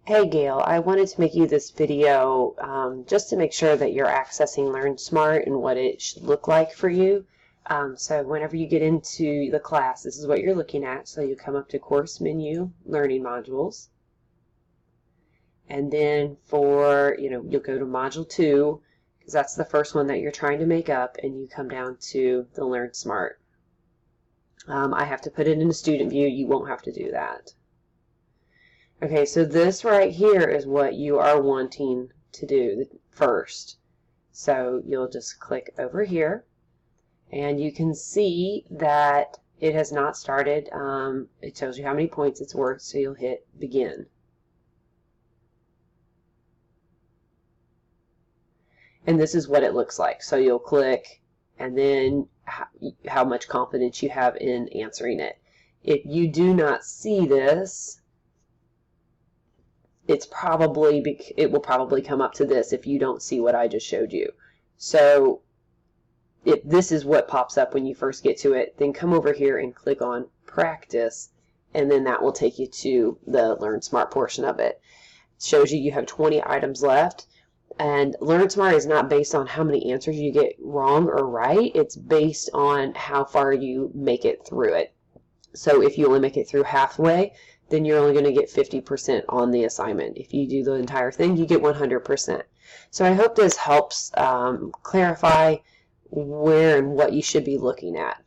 Hey Gail, I wanted to make you this video just to make sure that you're accessing LearnSmart and what it should look like for you. So whenever you get into the class, this is what you're looking at. So you come up to Course Menu, Learning Modules. And then you'll go to Module 2, because that's the first one that you're trying to make up, and you come down to the LearnSmart. I have to put it in a student view. You won't have to do that. Okay, so this right here is what you are wanting to do first. So you'll just click over here, and you can see that it has not started. It tells you how many points it's worth, so you'll hit Begin. And this is what it looks like. So you'll click, and then how much confidence you have in answering it. If you do not see this, it will probably come up to this if you don't see what I just showed you. So if this is what pops up when you first get to it, then come over here and click on Practice, and then that will take you to the LearnSmart portion of it. It shows you have 20 items left, and LearnSmart is not based on how many answers you get wrong or right. It's based on how far you make it through it. So if you only make it through halfway, then you're only going to get 50% on the assignment. If you do the entire thing, you get 100%. So I hope this helps clarify where and what you should be looking at.